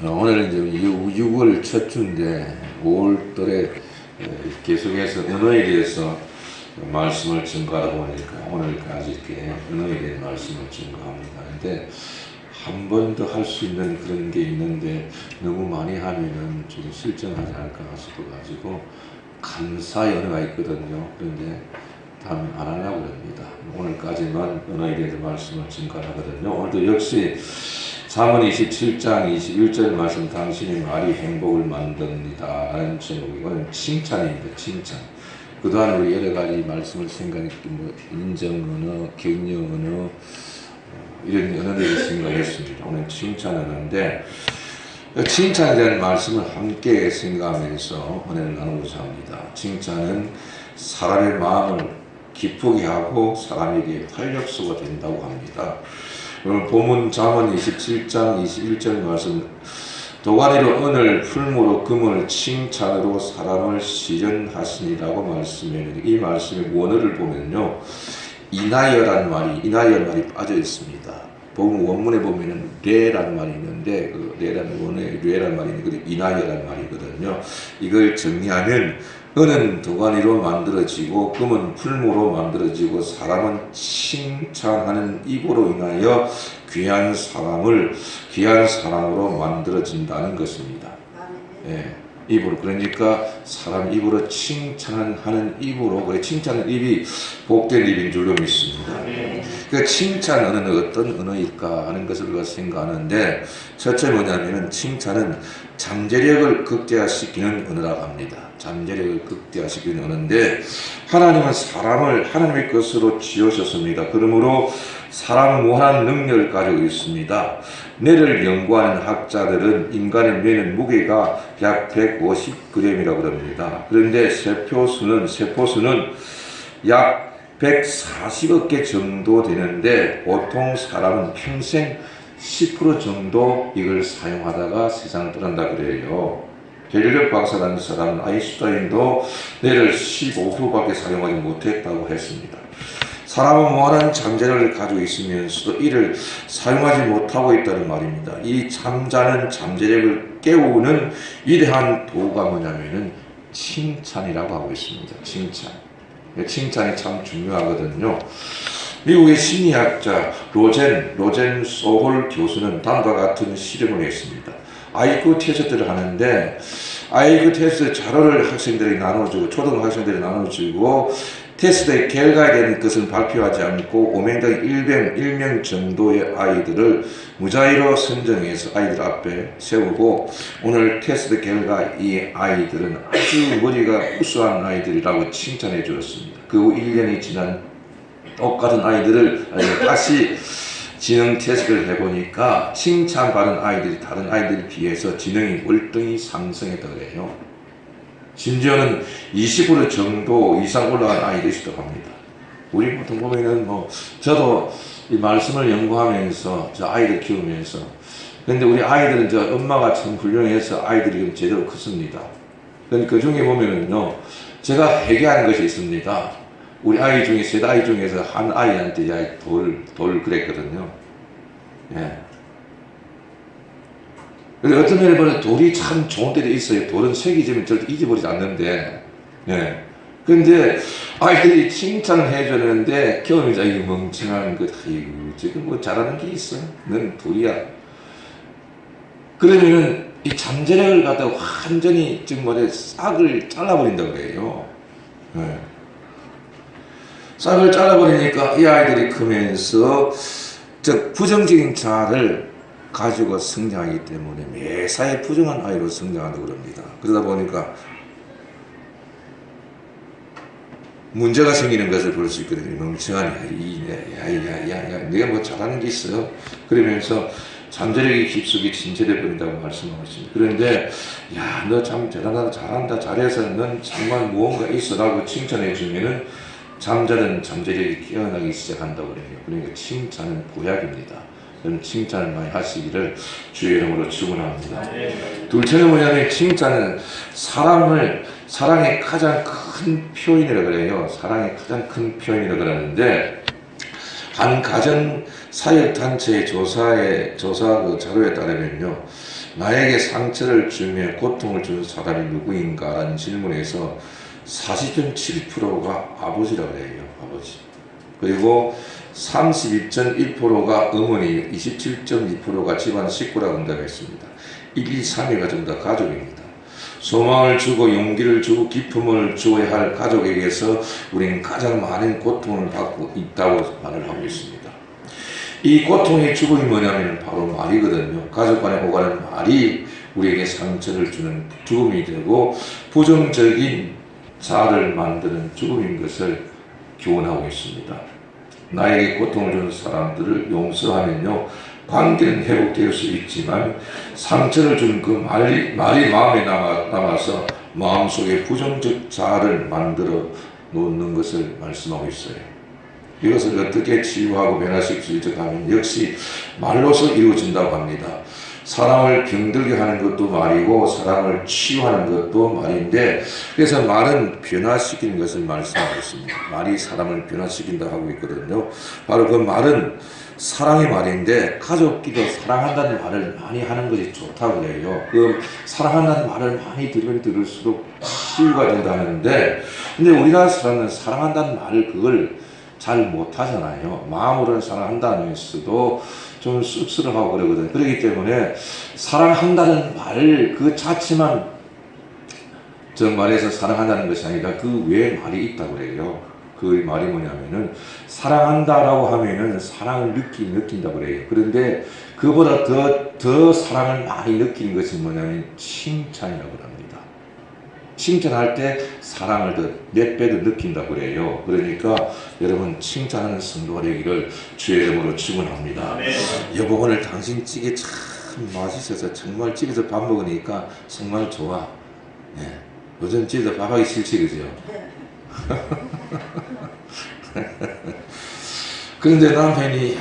오늘 이제 6월 첫 주인데 5월달에 계속해서 언어에 대해서 말씀을 증거하다 보니까 오늘까지 이렇게 언어에 대한 말씀을 증거합니다. 근데 한 번 더 할 수 있는 그런 게 있는데 너무 많이 하면은 좀 실증하지 않을까 싶어가지고 감사의 언어가 있거든요. 그런데 다음에 안 하려고 합니다. 오늘까지만 언어에 대해서 말씀을 증거하거든요. 오늘도 역시 잠언 27장 21절 말씀, 당신의 말이 행복을 만듭니다 라는 제목이 오늘 칭찬입니다. 칭찬. 그동안 우리 여러 가지 말씀을 생각했기 인정 언어, 격려 언어 이런 언어들을 생각했습니다. 오늘 칭찬 언어인데 칭찬에 대한 말씀을 함께 생각하면서 은혜를 나누고자 합니다. 칭찬은 사람의 마음을 기쁘게 하고 사람에게 활력소가 된다고 합니다. 오늘 본문 잠언 27장 21절 말씀, 도가니로 은을, 풀무로 금을, 칭찬으로 사람을 시련하시니라고 말씀했는데, 이 말씀의 원어를 보면요, 이나여란 말이 빠져 있습니다. 원문에 보면은 레라는 말이 있는데 그 레라는 원어에 레라는 말이 있는데 이나여란 말이거든요. 이걸 정리하면 은은 도가니로 만들어지고 금은 풀무로 만들어지고 사람은 칭찬하는 입으로 인하여 귀한 사람으로 만들어진다는 것입니다. 예, 입으로. 그러니까 사람 입으로 칭찬하는 입으로, 그래 칭찬하는 입이 복된 입인 줄로 믿습니다. 그 칭찬 언어는 어떤 언어일까 하는 것을 우리가 생각하는데, 첫째 뭐냐면은 칭찬은 잠재력을 극대화시키는 언어라고 합니다. 잠재력을 극대화시키는 언어인데, 하나님은 사람을 하나님의 것으로 지으셨습니다. 그러므로 사람은 무한한 능력을 가지고 있습니다. 뇌를 연구하는 학자들은 인간의 뇌는 무게가 약 150g이라고 합니다. 그런데 세포수는 약 140억 개 정도 되는데, 보통 사람은 평생 10% 정도 이걸 사용하다가 세상을 떠난다 그래요. 갤릴레오 박사라는 사람은 아인슈타인도 뇌를 15%밖에 사용하지 못했다고 했습니다. 사람은 무한한 잠재력을 가지고 있으면서도 이를 사용하지 못하고 있다는 말입니다. 이 잠자는 잠재력을 깨우는 위대한 도구가 뭐냐면은 칭찬이라고 하고 있습니다. 칭찬이 참 중요하거든요. 미국의 심리학자 로젠 소홀 교수는 다음과 같은 실험을 했습니다. IQ 테스트를 하는데, IQ 테스트 자료를 학생들이 나눠주고, 초등학생들이 나눠주고, 테스트의 결과에 대한 것은 발표하지 않고 5명당 1명 정도의 아이들을 무작위로 선정해서 아이들 앞에 세우고, 오늘 테스트 결과 이 아이들은 아주 머리가 우수한 아이들이라고 칭찬해 주었습니다. 그 후 1년이 지난 똑같은 아이들을 다시 지능 테스트를 해보니까 칭찬받은 아이들이 다른 아이들에 비해서 지능이 월등히 상승했다고 해요. 심지어는 20% 정도 이상 올라간 아이들이 있다고 합니다. 우리 보통 보면은 저도 이 말씀을 연구하면서 저 아이들 키우면서, 근데 우리 아이들은 저 엄마가 참 훌륭해서 아이들이 제대로 컸습니다. 그 중에 보면은요, 제가 회개하는 것이 있습니다. 우리 아이 중에, 세 아이 중에서 한 아이한테 돌 그랬거든요. 예. 근데 어떤 면에 보면 돌이 참 좋은 때도 있어요. 돌은 새기지면 절대 잊어버리지 않는데, 예. 근데 아이들이 칭찬을 해줬는데, 경험이자 이 멍청한 것, 아이고, 지금 잘하는 게 있어? 넌 돌이야. 그러면은 이 잠재력을 갖다가 완전히 지금 싹을 잘라버린다고 해요. 예. 싹을 잘라버리니까 이 아이들이 크면서 부정적인 자아를 가지고 성장하기 때문에 매사에 부정한 아이로 성장한다고 합니다. 그러다 보니까 문제가 생기는 것을 볼 수 있거든요. 멍청한 야, 내가 잘하는 게 있어요. 그러면서 잠재력이 깊숙이 진체되어 버린다고 말씀하고 있습니다. 그런데 너 참 대단하다, 잘한다, 잘해서 넌 정말 무언가 있어 라고 칭찬해 주면은 잠자는 잠재력이 깨어나기 시작한다고 그래요. 그러니까 칭찬은 보약입니다. 여러분 칭찬을 많이 하시기를 주의 이름으로 축원합니다. 둘째는 뭐냐면 칭찬은 사랑의 가장 큰 표현이라고 그래요. 사랑의 가장 큰 표현이라고 그러는데, 한 가정 사역단체의 조사 그 자료에 따르면요, 나에게 상처를 주며 고통을 준 사람이 누구인가라는 질문에서 40.7%가 아버지라고 해요. 아버지. 그리고 32.1%가 어머니, 27.2%가 집안 식구라고 응답했습니다. 1, 2, 3위가 전부 다 가족입니다. 소망을 주고 용기를 주고 기쁨을 주어야 할 가족에게서 우리는 가장 많은 고통을 받고 있다고 말을 하고 있습니다. 이 고통의 죽음이 뭐냐면 바로 말이거든요. 가족 간에 오가는 말이 우리에게 상처를 주는 죽음이 되고 부정적인 자아를 만드는 죽음인 것을 교훈하고 있습니다. 나에게 고통을 주는 사람들을 용서하면요, 관계는 회복될 수 있지만 상처를 준 그 말이 마음에 남아서 마음속에 부정적 자아를 만들어 놓는 것을 말씀하고 있어요. 이것을 어떻게 치유하고 변화시킬 수 있을까 하면 역시 말로서 이루어진다고 합니다. 사람을 병들게 하는 것도 말이고 사람을 치유하는 것도 말인데, 그래서 말은 변화시키는 것을 말씀하고 있습니다. 말이 사람을 변화시킨다 하고 있거든요. 바로 그 말은 사랑의 말인데 가족끼리 사랑한다는 말을 많이 하는 것이 좋다고 해요. 그 사랑한다는 말을 많이 들으면 들을수록 치유가 된다 하는데, 근데 우리나라 사람은 사랑한다는 말을 그걸 잘 못하잖아요. 마음으로는 사랑한다면서도 좀 쑥스러워하고 그러거든요. 그렇기 때문에 사랑한다는 말 그 자체만 정말에서 사랑한다는 것이 아니라 그 외에 말이 있다고 그래요. 그 말이 뭐냐면은 사랑한다라고 하면은 사랑을 느낀다고 그래요. 그런데 그보다 더 사랑을 많이 느끼는 것이 뭐냐면 칭찬이라고 합니다. 칭찬할 때 사랑을 더 몇 배 더 느낀다고 그래요. 그러니까 여러분 칭찬하는 성도가 되기를 주의 이름으로 축원합니다. 여보, 오늘 당신 찌개 참 맛있어서 정말 집에서 밥 먹으니까 정말 좋아. 예. 요즘 집에서 밥하기 싫지, 그죠? 그런데 남편이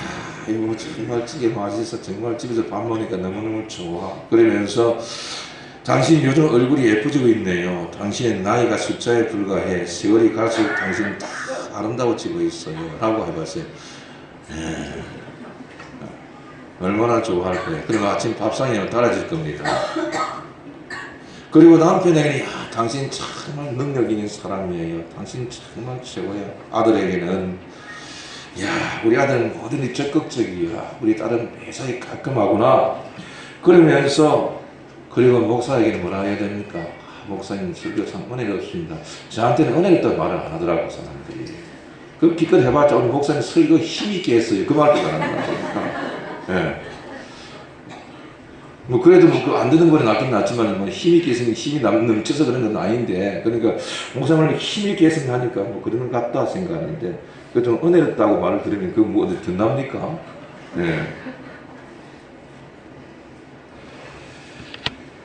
이거 정말 찌개 맛있어, 정말 집에서 밥 먹으니까 너무너무 좋아. 그러면서 당신 요즘 얼굴이 예뻐지고 있네요. 당신의 나이가 숫자에 불과해. 세월이 갈수록 당신 다 아름다워지고 있어요. 라고 해봤어요. 얼마나 좋아할 거예요. 그리고 아침 밥상에 달아질 겁니다. 그리고 남편에게 당신 정말 능력 있는 사람이에요. 당신 정말 최고야. 아들에게는 우리 아들은 뭐든지 적극적이야. 우리 딸은 매사에 깔끔하구나. 그러면서 그리고 목사에게는 뭐라 해야 됩니까? 목사님 설교 참 은혜롭습니다. 저한테는 은혜롭다고 말을 안 하더라고, 사람들이. 그 기껏 해봤자 우리 목사님 설교 힘있게 했어요. 그 말도 안 한다. 예. 뭐 그래도 뭐 안 듣는 거는 낫긴 낫지만 뭐 힘있게 했으니 힘이 넘쳐서 그런 건 아닌데, 그러니까 목사님을 힘있게 했으면 하니까 뭐 그런 것 같다 생각하는데, 그 좀 은혜롭다고 말을 들으면 그거 뭐 어디 듣납니까? 예.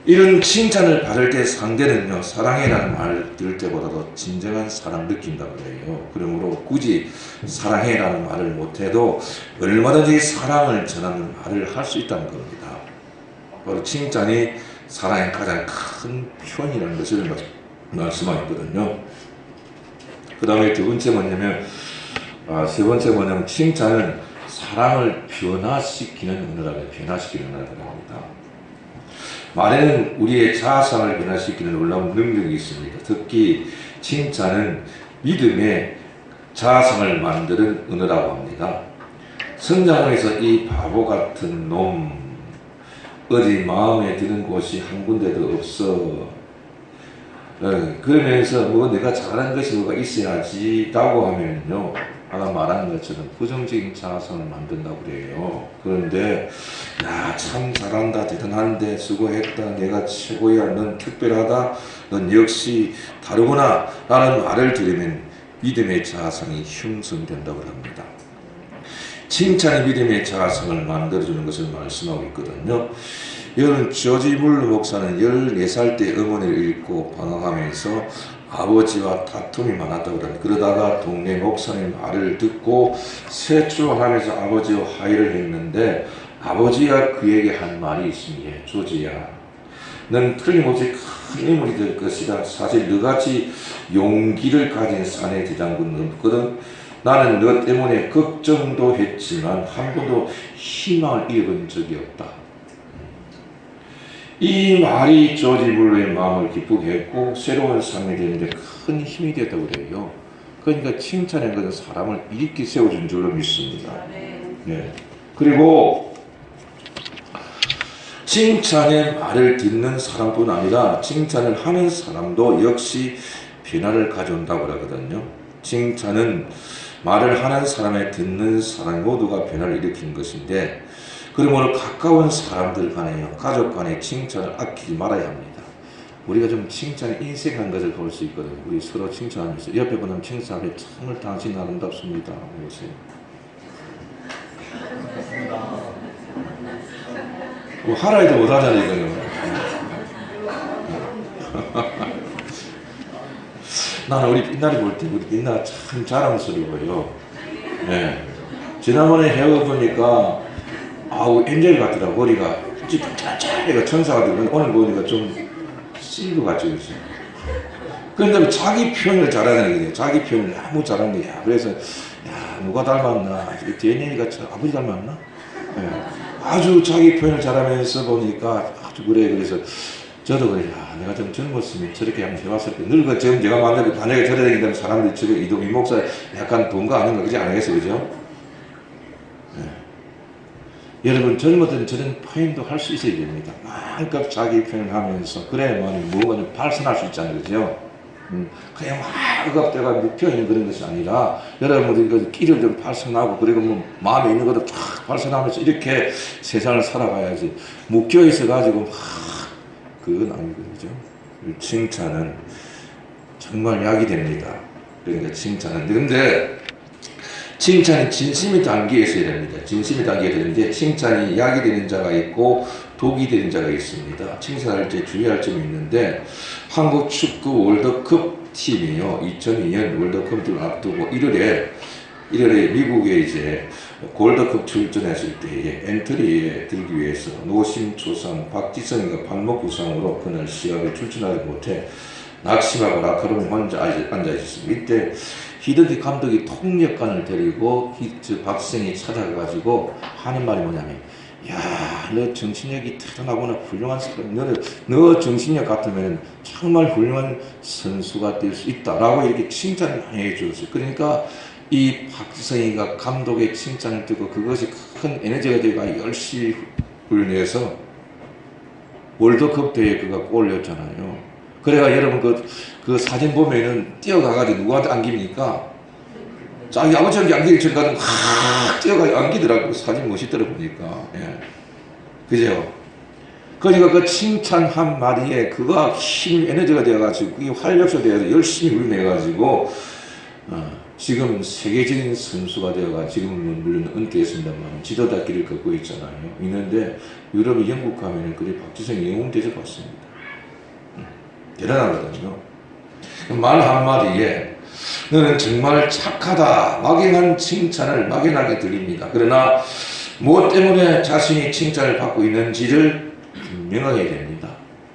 이런 칭찬을 받을 때 상대는요, 사랑해라는 말을 들을 때보다도 진정한 사랑 느낀다고 해요. 그러므로 굳이 사랑해라는 말을 못해도 얼마든지 사랑을 전하는 말을 할 수 있다는 겁니다. 바로 칭찬이 사랑의 가장 큰 표현이라는 것을 말씀하셨거든요. 그 다음에 세 번째 뭐냐면 칭찬은 사랑을 변화시키는 은혜라고, 변화시키는 은혜라고 합니다. 말에는 우리의 자아상을 변화시키는 놀라운 능력이 있습니다. 특히 칭찬은 믿음의 자아상을 만드는 은혜라고 합니다. 성장원에서 이 바보 같은 놈, 어디 마음에 드는 곳이 한 군데도 없어. 그러면서 뭐 내가 잘하는 것이 뭐가 있어야지 라고 하면요, 아까 말한 것처럼 부정적인 자아상을 만든다고 그래요. 그런데 참 잘한다, 대단한데, 수고했다, 내가 최고야, 넌 특별하다, 넌 역시 다르구나 라는 말을 들으면 믿음의 자아상이 형성된다고 합니다. 칭찬이 믿음의 자아상을 만들어주는 것을 말씀하고 있거든요. 여러분, 조지 물러 목사는 14살 때 어머니를 잃고 방황하면서 아버지와 다툼이 많았다고 합니다. 그러다가 동네 목사님 말을 듣고 세출하면서 아버지와 화해를 했는데, 아버지가 그에게 한 말이 있습니다. 조지야, 넌 틀림없이 큰 인물이 될 것이다. 사실 너같이 용기를 가진 사내 대장군은 없거든. 나는 너 때문에 걱정도 했지만 한 번도 희망을 잃어본 적이 없다. 이 말이 조지 물러의 마음을 기쁘게 했고 새로운 삶이 되는데 큰 힘이 되었다고 그래요. 그러니까 칭찬한 것은 사람을 일으키 세워준 줄로 믿습니다. 네. 그리고 칭찬의 말을 듣는 사람뿐 아니라 칭찬을 하는 사람도 역시 변화를 가져온다고 그러거든요. 칭찬은 말을 하는 사람에 듣는 사람 모두가 변화를 일으키는 것인데, 그러므로 가까운 사람들 간에요, 가족 간에 칭찬을 아끼지 말아야 합니다. 우리가 좀 칭찬에 인색한 것을 볼 수 있거든요. 우리 서로 칭찬하면서 옆에 보면 칭찬하면 정말 당신 아름답습니다. 보세요. 뭐 하라 해도 못하잖아요, 이거는. 나는 우리 빛나리 볼 때 우리 빛나 참 자랑스러워요. 네. 지난번에 헤어 보니까 아우 엔젤 같더라고. 머리가 짠짠해가 천사 같더라고. 오늘 보니까 좀 실버 같죠, 그렇죠? 그런데 자기 표현을 잘하는 거예요. 자기 표현을 너무 잘하는 거야. 그래서 야 누가 닮았나? DNA가 아버지 닮았나? 네. 아주 자기 표현을 잘하면서 보니까 아주 그래. 그래서 저도 그래. 야, 내가 좀 젊었으면 저렇게 한번 해봤을 때 늙어 지금 제가 만나고 반역에 저래 다니는 사람들이 저게 이동희 목사 약간 돈가 아닌가 그러지 않겠어요, 그죠? 네. 여러분 젊었던 저런 표현도 할 수 있어야 됩니다. 마음껏 자기 표현을 하면서 그래야만 무언가를 발산할 수 있잖아요, 그죠? 그냥 막 억압되가 묵혀있는 그런 것이 아니라 여러분들이 그 끼를 좀 발산하고 그리고 뭐 마음에 있는 것도 쫙 발산하면서 이렇게 세상을 살아가야지. 묵혀있어 가지고 막 그건 아니거든요. 칭찬은 정말 약이 됩니다. 그러니까 칭찬은. 근데 칭찬은 진심이 담겨 있어야 됩니다. 진심이 담겨 되는데 칭찬이 약이 되는 자가 있고 독이 되는 자가 있습니다. 칭찬할 때 주의할 점이 있는데 한국 축구 월드컵 팀이요. 2002년 월드컵을 앞두고 1월에 미국에 이제 골드컵 출전했을 때에 엔트리에 들기 위해서 노심초산 박지성이가 발목 부상으로 그날 시합에 출전하지 못해 낙심하고 라커룸에 혼자 앉아 있었습니다. 이때 히드기 감독이 통역관을 데리고 박지성이 찾아가가지고 하는 말이 뭐냐면, 야, 너 정신력이 태어나거나 훌륭한 사람, 너 정신력 같으면 정말 훌륭한 선수가 될 수 있다라고 이렇게 칭찬을 많이 해주었어요. 그러니까 이 박지성이가 감독의 칭찬을 듣고 그것이 큰 에너지가 되고 열심히 훈련해서 월드컵 대회에 그가 골을 넣었잖아요. 그래가 여러분 그 사진 보면은 뛰어가가지고 누구한테 안깁니까? 자기 아버지한테 안기기 전까지 뛰어가지고 안기더라고요. 사진 멋있더라 보니까. 예. 그죠? 그러니까 그 칭찬 한 마디에 그가 힘, 에너지가 되어가지고 그게 활력소 되어서 열심히 훈련해가지고 지금 세계적인 선수가 되어가 지금은 물론 은퇴했습니다만 지도자 길을 걷고 있잖아요. 있는데 유럽이 영국 가면은 그게 박지성이 영웅 대접받습니다. 대단하거든요. 말 한마디에 너는 정말 착하다 막연한 칭찬을 막연하게 드립니다. 그러나 무엇 때문에 자신이 칭찬을 받고 있는지를 분명하게 됩니다.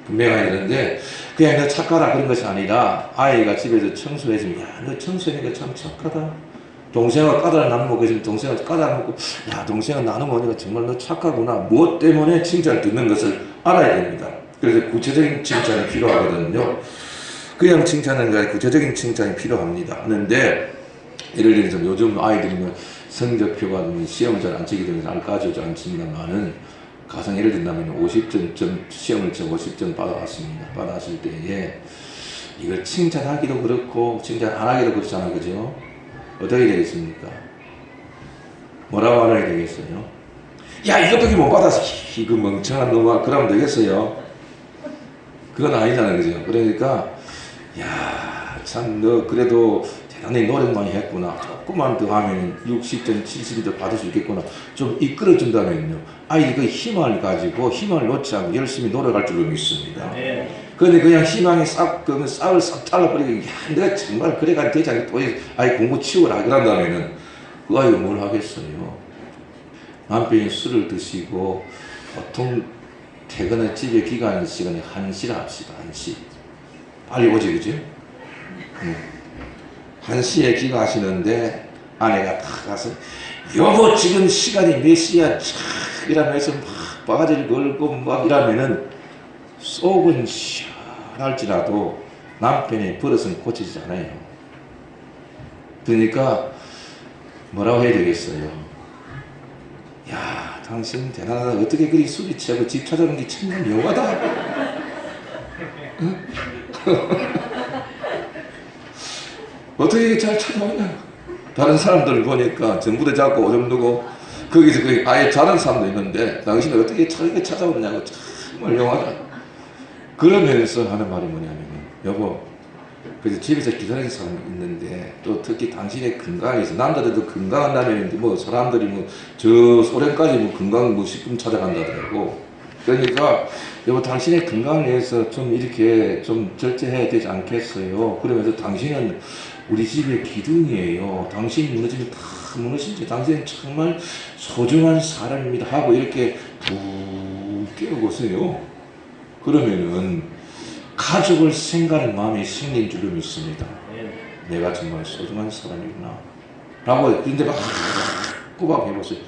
분명하게 되는데 그냥 너 착하다 그런 것이 아니라 아이가 집에서 청소해주면 야 너 청소하니까 참 착하다. 동생과 까다를 나누고 계시면 동생과 까다를 먹고 야 동생과 나누면 정말 너 착하구나. 무엇 때문에 칭찬을 듣는 것을 알아야 됩니다. 그래서 구체적인 칭찬이 필요하거든요. 그냥 칭찬은 아니라 구체적인 칭찬이 필요합니다. 하는데 예를 들어서 요즘 아이들이 성적표가 시험을 잘 안 치기 때문에 잘 가져오지 않습니다만은 가상 예를 든다면 50점 시험을 쳐 50점 받아왔습니다. 받았을 때에 이걸 칭찬하기도 그렇고 칭찬 안 하기도 그렇잖아요, 그죠? 어떻게 되겠습니까? 뭐라고 말해야 되겠어요? 야 이것밖에 못 받았어. 이거 멍청한 놈아. 그러면 되겠어요? 그건 아니잖아요, 그죠? 그러니까 야 참 너 그래도 대단히 노력 많이 했구나. 조금만 더 하면 60점, 70점 받을 수 있겠구나. 좀 이끌어준다면요. 아이 그 희망을 가지고 희망을 놓지 않고 열심히 노력할 줄로 믿습니다. 그런데 그냥 희망이 싹을 싹 잘라버리고 야 내가 정말 그래가 되지 않겠다. 아이 공부 치우라 그런다면은 그 아이가 뭘 하겠어요. 남편이 술을 드시고 보통 퇴근에 집에 귀가하는 시간이 1시라 합시다. 1시. 빨리 오지, 그죠? 1시에 귀가하시는데 아내가 탁 가서 여보 지금 시간이 몇 시야 촥 이러면서 막 바가지를 걸고 막 이러면은 속은 시원할지라도 남편의 버릇은 고치지 않아요. 그러니까 뭐라고 해야 되겠어요? 야 당신 대단하다. 어떻게 그리 술이 취하고 집 찾아오는 게 정말 묘하다. 응? 어떻게 잘 찾아오냐. 다른 사람들 보니까 전부 다 자꾸 오줌 누고 거기서 거기 아예 자는 사람도 있는데 당신은 어떻게 저렇게 찾아오느냐고 정말 묘하다. 그러면서 하는 말이 뭐냐면 여보 그래서 집에서 기다리는 사람이 있는데 또 특히 당신의 건강에 대해서 남자들도 건강한다면 뭐 사람들이 뭐 저 소련까지 뭐 건강 뭐 식품 찾아간다더라고. 그러니까 여보 당신의 건강을 위해서 좀 이렇게 좀 절제해야 되지 않겠어요. 그러면서 당신은 우리 집의 기둥이에요. 당신이 무너지면 다 무너진지 당신은 정말 소중한 사람입니다 하고 이렇게 푹 깨우고서요. 그러면은 가족을 생각하는 마음이 생긴 줄로 믿습니다. 내가 정말 소중한 사람이구나 라고. 근데 막 꼬박 해보세요.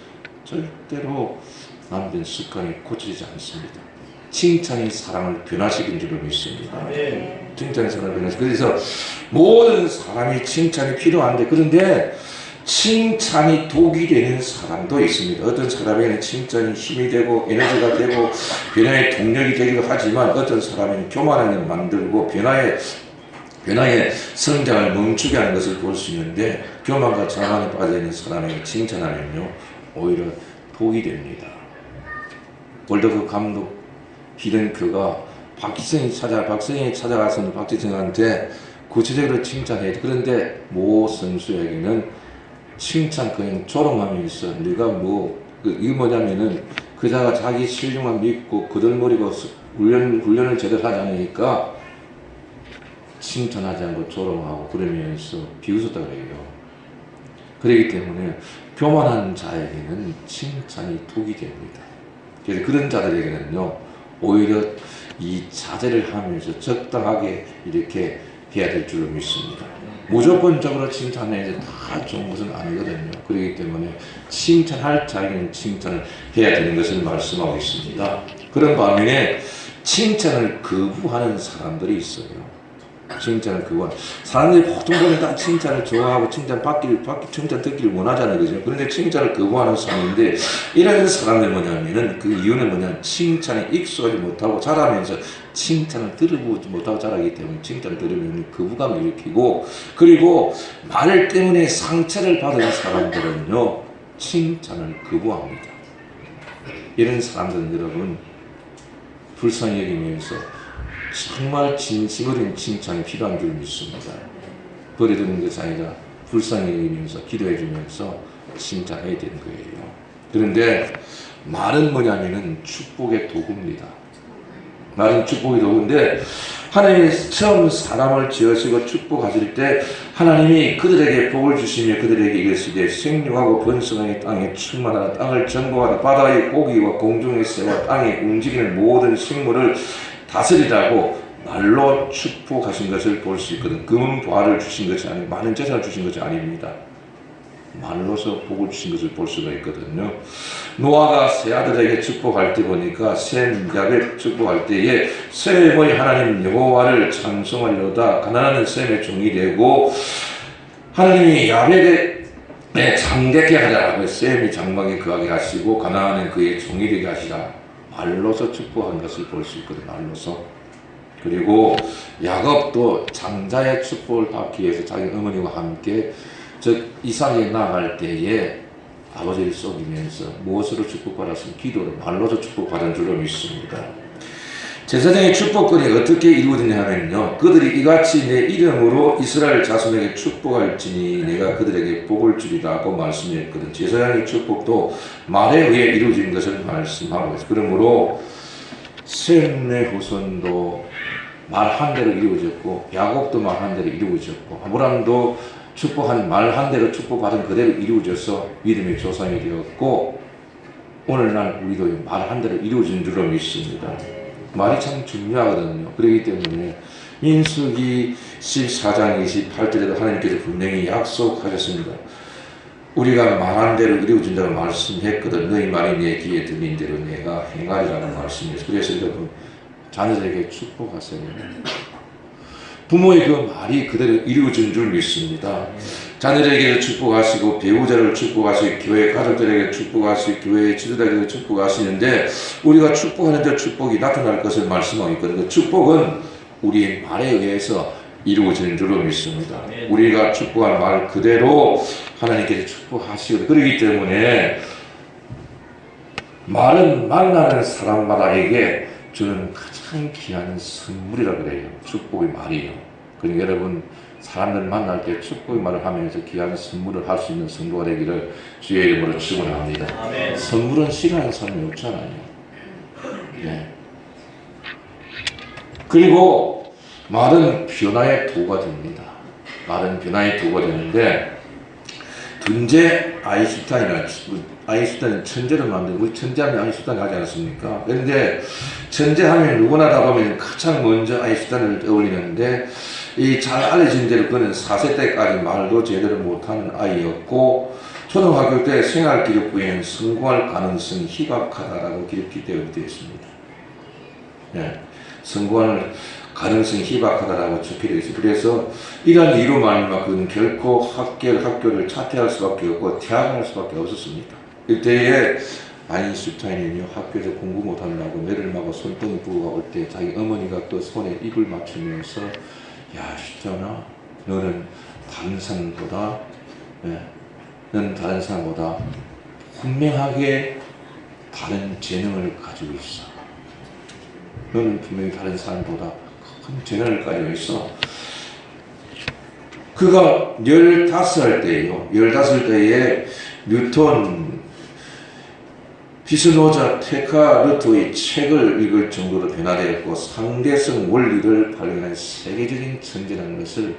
절대로 남편 습관이 고쳐지지 않습니다. 칭찬이 사랑을 변화시킨 줄로 믿습니다. 칭찬이 사랑을 변화시키고 그래서 모든 사람이 칭찬이 필요한데 그런데 칭찬이 독이 되는 사람도 있습니다. 어떤 사람에게는 칭찬이 힘이 되고 에너지가 되고 변화의 동력이 되기도 하지만 어떤 사람은 교만하게 만들고 변화의 성장을 멈추게 하는 것을 볼 수 있는데 교만과 자만에 빠져있는 사람에게 칭찬하면요 오히려 독이 됩니다. 월드컵 감독 히든크가 박지성이 찾아가서 박지성한테 구체적으로 칭찬해야 돼. 그런데 모 선수에게는 칭찬 그냥 조롱하면서 네가 뭐 이게 뭐냐면은 그자가 자기 실력만 믿고 거들머리고 훈련을 제대로 하지 않으니까 칭찬하지 않고 조롱하고 그러면서 비웃었다 그래요. 그렇기 때문에 교만한 자에게는 칭찬이 독이 됩니다. 그래서 그런 자들에게는요 오히려 이 자제를 하면서 적당하게 이렇게 해야 될 줄로 믿습니다. 무조건적으로 칭찬해야 다 좋은 것은 아니거든요. 그렇기 때문에 칭찬할 자에게는 칭찬을 해야 되는 것을 말씀하고 있습니다. 그런 반면에 칭찬을 거부하는 사람들이 있어요. 칭찬을 거부하는 사람들이 보통 보면 다 칭찬을 좋아하고 칭찬 듣기를 원하잖아요. 그죠? 그런데 칭찬을 거부하는 사람인데 이런 사람들 뭐냐면은 그 이유는 뭐냐면 칭찬에 익숙하지 못하고 자라면서 칭찬을 들어보지 못하고 자라기 때문에 칭찬을 들으면 거부감을 일으키고 그리고 말 때문에 상처를 받은 사람들은요 칭찬을 거부합니다. 이런 사람들은 여러분 불쌍히 여기면서 정말 진심 어린 칭찬이 필요한 줄 믿습니다. 버려두는 것이 아니라 불쌍히 여기면서 기도해 주면서 칭찬해야 되는 거예요. 그런데 말은 뭐냐면은 축복의 도구입니다. 말은 축복의 도구인데 하나님이 처음 사람을 지으시고 축복하실 때 하나님이 그들에게 복을 주시며 그들에게 이르시되 생육하고 번성하여 땅에 충만하라 땅을 정복하라 바다의 고기와 공중의 새와 땅에 움직이는 모든 생물을 다스리라고 말로 축복하신 것을 볼 수 있거든. 금은 보화를 주신 것이 아니고 많은 재산을 주신 것이 아닙니다. 말로서 복을 주신 것을 볼 수가 있거든요. 노아가 세 아들에게 축복할 때 보니까 셈, 야벳 축복할 때에 셈의 하나님 여호와를 찬송하리로다. 가나안은 셈의 종이 되고 하나님이 야벳의 장대케 하라고 셈이 장막에 거하게 하시고 가나안은 그의 종이 되게 하시라. 말로서 축복한 것을 볼 수 있거든. 말로서. 그리고 야곱도 장자의 축복을 받기 위해서 자기 어머니와 함께 즉 이삭에 나아갈 때에 아버지를 속이면서 무엇으로 축복받았으면 기도로 말로서 축복받은 줄로 믿습니다. 제사장의 축복권이 어떻게 이루어지냐 하면요 그들이 이같이 내 이름으로 이스라엘 자손에게 축복할지니 내가 그들에게 복을 주리라고 말씀했거든. 제사장의 축복도 말에 의해 이루어진 것을 말씀하고 있습니다. 그러므로 셈의 후손도 말 한 대로 이루어졌고 야곱도 말 한 대로 이루어졌고 아브라함도 축복한 말 한 대로 축복받은 그대로 이루어져서 믿음의 조상이 되었고 오늘날 우리도 말 한 대로 이루어진 줄로 믿습니다. 말이 참 중요하거든요. 그렇기 때문에 민수기 14장 28절에도 하나님께서 분명히 약속하셨습니다. 우리가 말한 대로 이루어진다고 말씀했거든. 너희 말이 내 귀에 들린 대로 내가 행하리라는 말씀이었어. 그래서 여러분 자녀들에게 축복하세요. 부모의 그 말이 그대로 이루어진 줄 믿습니다. 자녀들에게 축복하시고 배우자를 축복하시고 교회 가족들에게 축복하시고 교회 지도자에게 축복하시는데 우리가 축복하는 데 축복이 나타날 것을 말씀하고 있거든요. 축복은 우리의 말에 의해서 이루어지는 줄로 믿습니다. 우리가 축복한 말 그대로 하나님께서 축복하시고 그렇기 때문에 말은 만나는 사람마다에게 주는 가장 귀한 선물이라 그래요. 축복의 말이요. 그러니까 여러분 사람들 만날 때 축복의 말을 하면서 귀한 선물을 할 수 있는 성도가 되기를 주의 이름으로 축원합니다. 아멘. 선물은 싫어하는 사람이 없잖아요. 네. 그리고 말은 변화의 도구가 됩니다. 말은 변화의 도구가 되는데 둔재 아인슈타인은 천재를 만들고 우리 천재하면 아인슈타인 하지 않습니까? 그런데 천재하면 누구나 다 보면 가장 먼저 아인슈타인을 떠올리는데 이 잘 알려진 대로 그는 4세 때까지 말도 제대로 못하는 아이였고 초등학교 때 생활기록부에는 성공할 가능성이 희박하다라고 기록이 되어 있습니다. 네. 성공할 가능성이 희박하다라고 적혀져 있어요. 그래서 이런 이유로 말미암아 그는 결코 학교를 자퇴할 수밖에 없고 퇴학할 수밖에 없었습니다. 이때에 아인슈타인은요 학교에서 공부 못한다고 매를 마고 손등이 부어가 올 때 자기 어머니가 그 손에 입을 맞추면서 야 슈타인아 너는 다른 사람보다 너는 다른 사람보다 분명하게 다른 재능을 가지고 있어. 너는 분명히 다른 사람보다 큰 재능을 가지고 있어. 그가 15살 때예요. 15살 때에 뉴턴, 비스노자, 테카르트의 책을 읽을 정도로 변화되었고 상대성 원리를 발견한 세계적인 천재라는 것을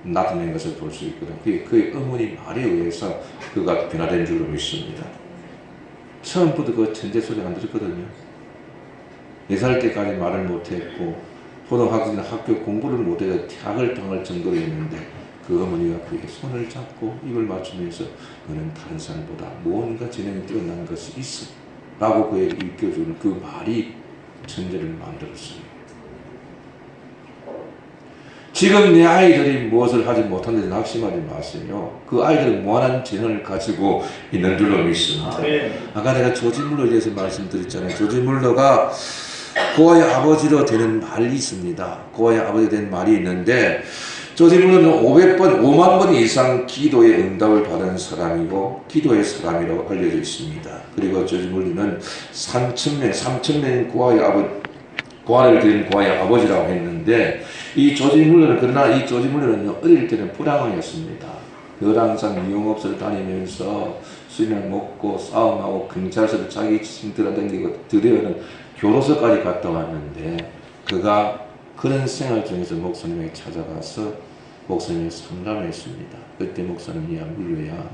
나타낸 것을 볼 수 있거든요. 그의 어머니 말에 의해서 그가 변화된 줄로 믿습니다. 처음부터 그 천재 소리 안 들었거든요. 4살 때까지 말을 못했고 초등학생 학교 공부를 못해서 퇴학을 당할 정도였는데 그 어머니가 그에게 손을 잡고 입을 맞추면서 너는 다른 사람보다 무언가 재능이 뛰어난 것이 있어 라고 그에게 일깨워주는 그 말이 천재를 만들었어요. 지금 내 아이들이 무엇을 하지 못한 데서 낙심하지 마세요. 그 아이들은 무한한 재능을 가지고 있는 줄로 믿습니다. 아까 내가 조지 물러에 대해서 말씀드렸잖아요. 조지 물러가 고아의 아버지로 되는 말이 있습니다. 고아의 아버지가 된 말이 있는데 조지 물러는 500번, 5만 번 이상 기도의 응답을 받은 사람이고 기도의 사람이라고 알려져 있습니다. 그리고 조지 물러는 3,000명 고아를 드린 고아의 아버지라고 했는데 이 조지 물러는 그러나 이 조지 물러는 어릴 때는 불황이었습니다. 늘 항상 미용업소를 다니면서 술을 먹고 싸움하고 경찰서를 자기 친구들과 다니고 드디어는 교도소까지 갔다 왔는데 그가 그런 생활 중에서 목사님에게 찾아가서 목사님이 상담을 했습니다. 그때 목사님이 물려야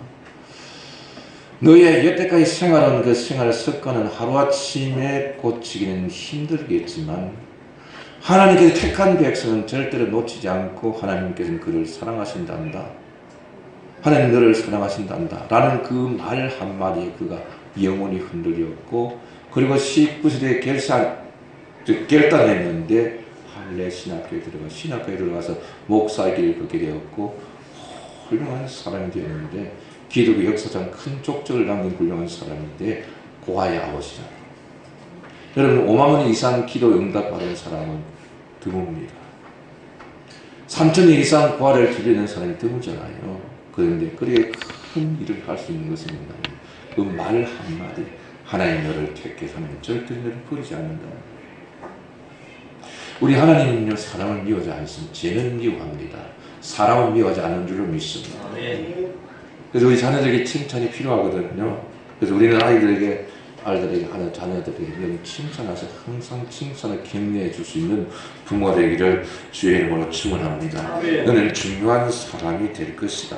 너의 여태까지 생활한 그 생활 습관은 하루아침에 고치기는 힘들겠지만 하나님께서 택한 백성은 절대로 놓치지 않고 하나님께서는 그를 사랑하신단다. 하나님 너를 사랑하신단다. 라는 그 말 한마디에 그가 영혼이 흔들렸고 그리고 19세에 결단했는데 할례 신학교에 들어가서 목사의 길을 걷게 되었고 훌륭한 사람이 되었는데 기독교 역사상 큰 족적을 남긴 훌륭한 사람인데 고아의 아버지잖아요. 여러분 5만 번 이상 기도 응답받은 사람은 드뭅니다. 3,000년 이상 고아를 드리는 사람이 드물잖아요. 그런데 그렇게 큰 일을 할 수 있는 것은 그 말 한마디 하나님 너를 택해서는 절대 너를 버리지 않는다. 우리 하나님은요 사람을 미워하지 않습니다. 죄는 미워합니다. 사람을 미워하지 않는 줄로 믿습니다. 그래서 우리 자녀들에게 칭찬이 필요하거든요. 그래서 우리는 아이들에게 하는 자녀들에게 이런 칭찬해서 항상 칭찬을 격려해 줄 수 있는 부모가 되기를 주의 이름으로 축원합니다. 너는 중요한 사람이 될 것이다.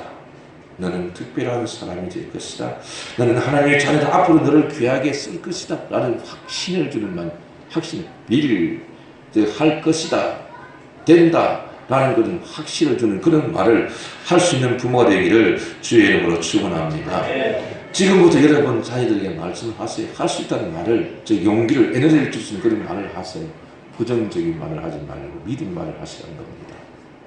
너는 특별한 사람이 될 것이다. 너는 하나님의 자녀들 앞으로 너를 귀하게 쓸 것이다. 라는 확신을 주는 확신, 미래를 할 것이다. 된다. 라는 그런 확신을 주는 그런 말을 할 수 있는 부모가 되기를 주의 이름으로 축원합니다. 지금부터 여러분 자녀들에게 말씀하세요. 할 수 있다는 말을, 용기를, 에너지를 줄 수 있는 그런 말을 하세요. 부정적인 말을 하지 말고 믿음 말을 하시라는 겁니다.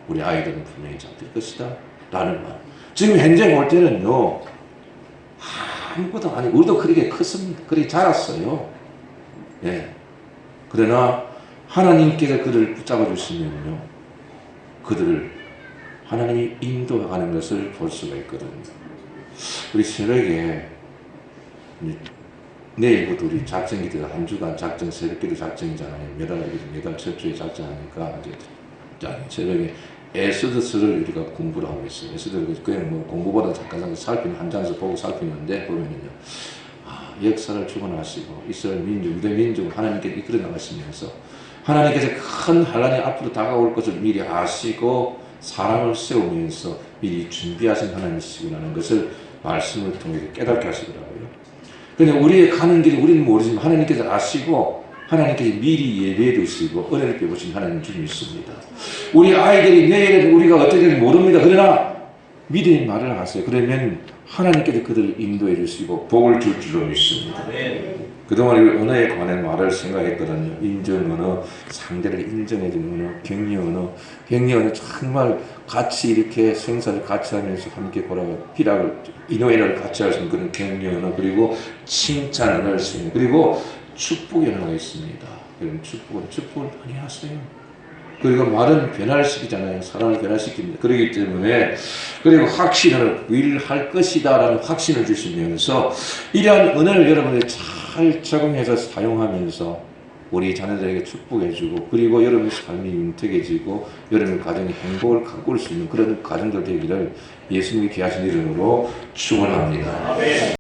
우리 아이들은 분명히 잡힐 것이다 라는 말. 지금 현재 볼 때는요, 아무것도 아니고 우리도 그렇게 컸습니다. 그렇게 자랐어요. 예. 그러나 하나님께서 그들을 붙잡아 주시면요, 그들을 하나님이 인도하는 것을 볼 수가 있거든요. 우리 새벽에 내일부터 우리 작전기들 한 주간 작전, 새벽기도 작전이잖아요. 매달 첫 주에 작전하니까 이제 새벽에 에스더서를 우리가 공부를 하고 있어요. 에스더를 그냥 뭐 공부보다 잠깐 살피는 한 장에서 보고 살피는데 보면은요, 역사를 주관하시고 이스라엘 민족, 유대 민족을 하나님께서 이끌어 나가시면서 하나님께서 큰 환란이 앞으로 다가올 것을 미리 아시고 사람을 세우면서 미리 준비하신 하나님이시구나라는 것을 말씀을 통해서 깨닫게 하시더라고요. 근데 우리의 가는 길이 우리는 모르지만 하나님께서 아시고 하나님께서 미리 예배해 두시고 은혜를 베푸신 하나님 주님 있습니다. 우리 아이들이 내일은 우리가 어떻게 될지 모릅니다. 그러나 믿음의 말을 하세요. 그러면 하나님께서 그들을 인도해 주시고 복을 줄 줄로 믿습니다. 그동안 우리 언어에 관한 말을 생각했거든요. 인정 언어, 상대를 인정해 주는 언어, 격려 언어. 격려 언어 정말 같이 이렇게 생사를 같이 하면서 함께 걸어가 피락을, 인호회를 같이 할 수 있는 그런 격려 언어, 그리고 칭찬 언어를 수 있는, 그리고 축복의 언어가 있습니다. 여러분 축복을 많이 하세요. 그리고 말은 변화시키잖아요. 사람을 변화시킵니다. 그렇기 때문에, 그리고 확신을 할 것이다 라는 확신을 주시면서 이러한 은혜를 여러분이 잘 적용해서 사용하면서 우리 자녀들에게 축복해주고, 그리고 여러분의 삶이 윤택해지고 여러분의 가정이 행복을 가꿀 수 있는 그런 가정들 되기를 예수님이 귀하신 이름으로 축원합니다.